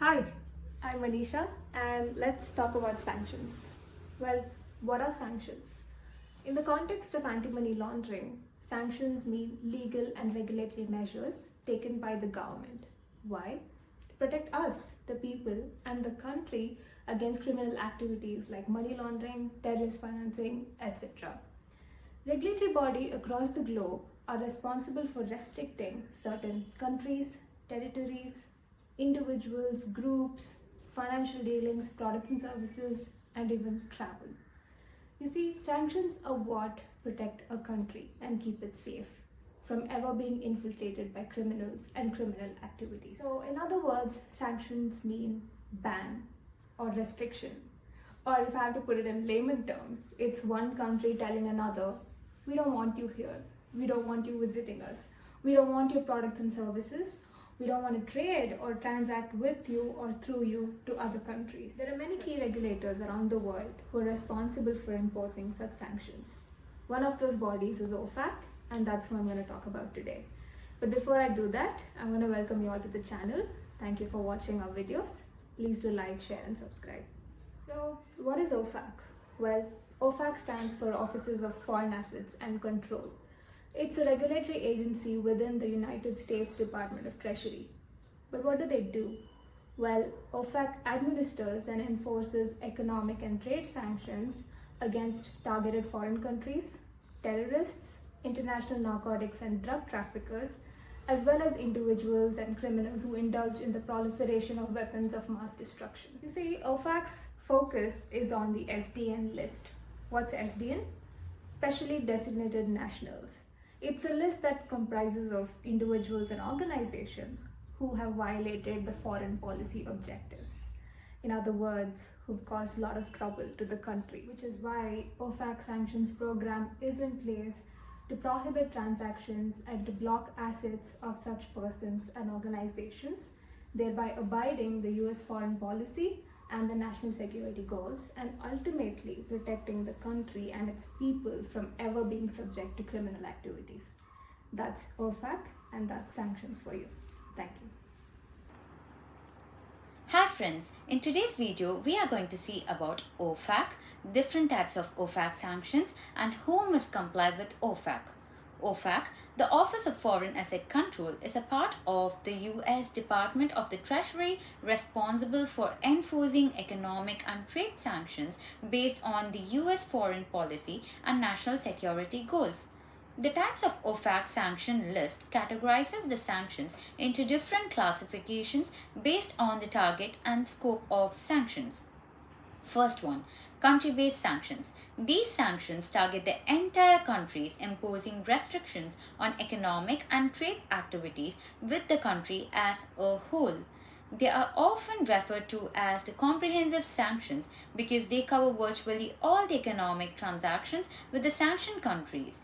Hi, I'm Manisha, and let's talk about sanctions. Well, what are sanctions? In the context of anti money laundering, sanctions mean legal and regulatory measures taken by the government. Why? To protect us, the people, and the country against criminal activities like money laundering, terrorist financing, etc. Regulatory bodies across the globe are responsible for restricting certain countries, territories, individuals, groups, financial dealings, products and services, and even travel. You see, sanctions are what protect a country and keep it safe from ever being infiltrated by criminals and criminal activities. So, in other words, sanctions mean ban or restriction. Or if I have to put it in layman terms, it's one country telling another, we don't want you here, we don't want you visiting us, we don't want your products and services, we don't want to trade or transact with you or through you to other countries. There are many key regulators around the world who are responsible for imposing such sanctions. One of those bodies is OFAC, and that's who I'm going to talk about today. But before I do that, I want to welcome you all to the channel. Thank you for watching our videos. Please do like, share, and subscribe. So, what is OFAC? Well, OFAC stands for Offices of Foreign Assets and Control. It's a regulatory agency within the United States Department of Treasury. But what do? Well, OFAC administers and enforces economic and trade sanctions against targeted foreign countries, terrorists, international narcotics and drug traffickers, as well as individuals and criminals who indulge in the proliferation of weapons of mass destruction. You see, OFAC's focus is on the SDN list. What's SDN? Specially Designated Nationals. It's a list that comprises of individuals and organizations who have violated the foreign policy objectives. In other words, who've caused a lot of trouble to the country, which is why OFAC sanctions program is in place to prohibit transactions and to block assets of such persons and organizations, thereby abiding the US foreign policy and the national security goals, and ultimately protecting the country and its people from ever being subject to criminal activities. That's OFAC, and that's sanctions for you. Thank you. Hi friends, in today's video we are going to see about OFAC, different types of OFAC sanctions, and who must comply with OFAC. OFAC, the Office of Foreign Asset Control, is a part of the US Department of the Treasury responsible for enforcing economic and trade sanctions based on the US foreign policy and national security goals. The types of OFAC sanction list categorizes the sanctions into different classifications based on the target and scope of sanctions. First one, country-based sanctions. These sanctions target the entire countries, imposing restrictions on economic and trade activities with the country as a whole. They are often referred to as the comprehensive sanctions because they cover virtually all the economic transactions with the sanctioned countries.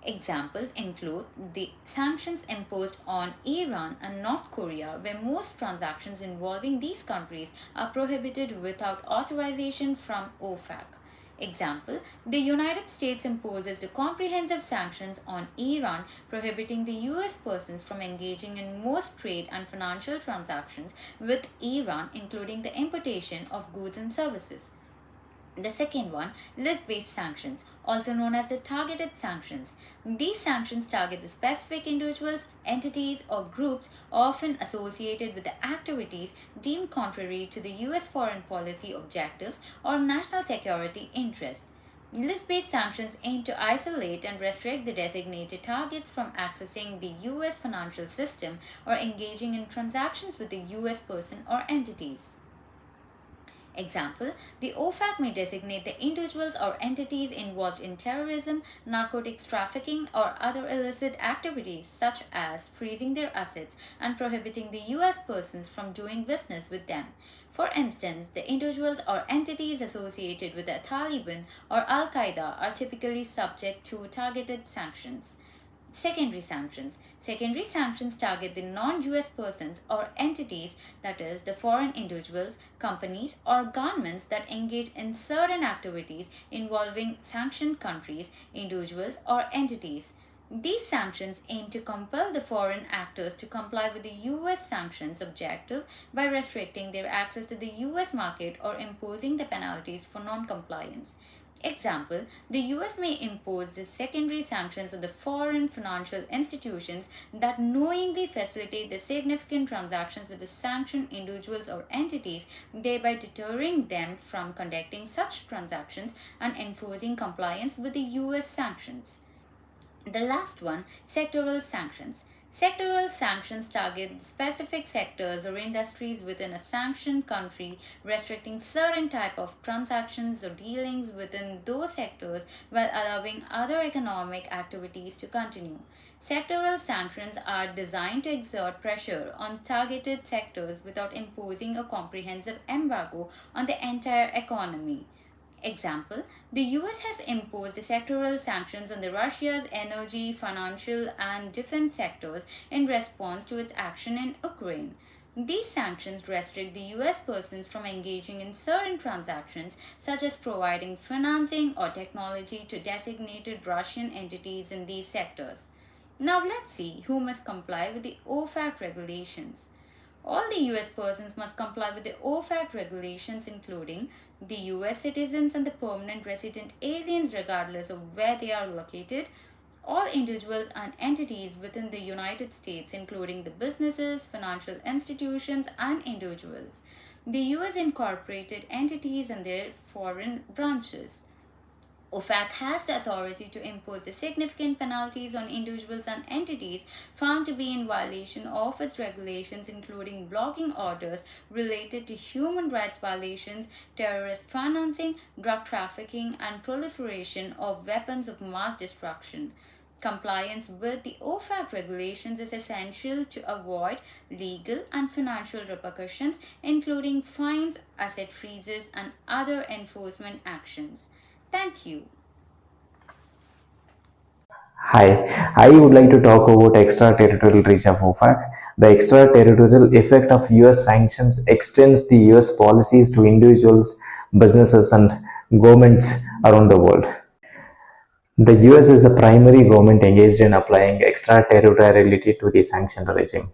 Examples include the sanctions imposed on Iran and North Korea, where most transactions involving these countries are prohibited without authorization from OFAC. Example, the United States imposes the comprehensive sanctions on Iran, prohibiting the US persons from engaging in most trade and financial transactions with Iran, including the importation of goods and services. The second one, list-based sanctions, also known as the targeted sanctions. These sanctions target the specific individuals, entities, or groups often associated with the activities deemed contrary to the US foreign policy objectives or national security interests. List-based sanctions aim to isolate and restrict the designated targets from accessing the US financial system or engaging in transactions with the US person or entities. Example, the OFAC may designate the individuals or entities involved in terrorism, narcotics trafficking, or other illicit activities, such as freezing their assets and prohibiting the US persons from doing business with them. For instance, the individuals or entities associated with the Taliban or Al Qaeda are typically subject to targeted sanctions. Secondary sanctions. Secondary sanctions target the non-US persons or entities, that is, the foreign individuals, companies, or governments that engage in certain activities involving sanctioned countries, individuals, or entities. These sanctions aim to compel the foreign actors to comply with the US sanctions objective by restricting their access to the US market or imposing the penalties for non-compliance. Example, the US may impose the secondary sanctions on the foreign financial institutions that knowingly facilitate the significant transactions with the sanctioned individuals or entities, thereby deterring them from conducting such transactions and enforcing compliance with the US sanctions. The last one, sectoral sanctions. Sectoral sanctions target specific sectors or industries within a sanctioned country, restricting certain type of transactions or dealings within those sectors while allowing other economic activities to continue. Sectoral sanctions are designed to exert pressure on targeted sectors without imposing a comprehensive embargo on the entire economy. Example, the US has imposed sectoral sanctions on the Russia's energy, financial, and defense sectors in response to its action in Ukraine. These sanctions restrict the US persons from engaging in certain transactions, such as providing financing or technology to designated Russian entities in these sectors. Now let's see who must comply with the OFAC regulations. All the US persons must comply with the OFAC regulations, including the US citizens and the permanent resident aliens, regardless of where they are located, all individuals and entities within the United States, including the businesses, financial institutions, and individuals, the US incorporated entities and their foreign branches. OFAC has the authority to impose the significant penalties on individuals and entities found to be in violation of its regulations, including blocking orders related to human rights violations, terrorist financing, drug trafficking, and proliferation of weapons of mass destruction. Compliance with the OFAC regulations is essential to avoid legal and financial repercussions, including fines, asset freezes, and other enforcement actions. Thank you. Hi, I would like to talk about extraterritorial reach of OFAC. The extraterritorial effect of US sanctions extends the US policies to individuals, businesses, and governments around the world. The US is the primary government engaged in applying extraterritoriality to the sanctioned regime.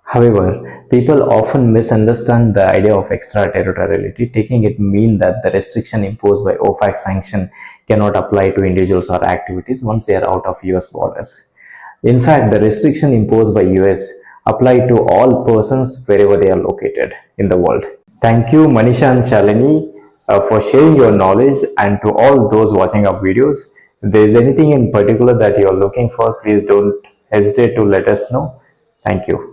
However, people often misunderstand the idea of extraterritoriality, taking it mean that the restriction imposed by OFAC sanction cannot apply to individuals or activities once they are out of US borders. In fact, the restriction imposed by US apply to all persons wherever they are located in the world. Thank you, Manisha and Shalini, for sharing your knowledge, and to all those watching our videos. If there is anything in particular that you are looking for, please don't hesitate to let us know. Thank you.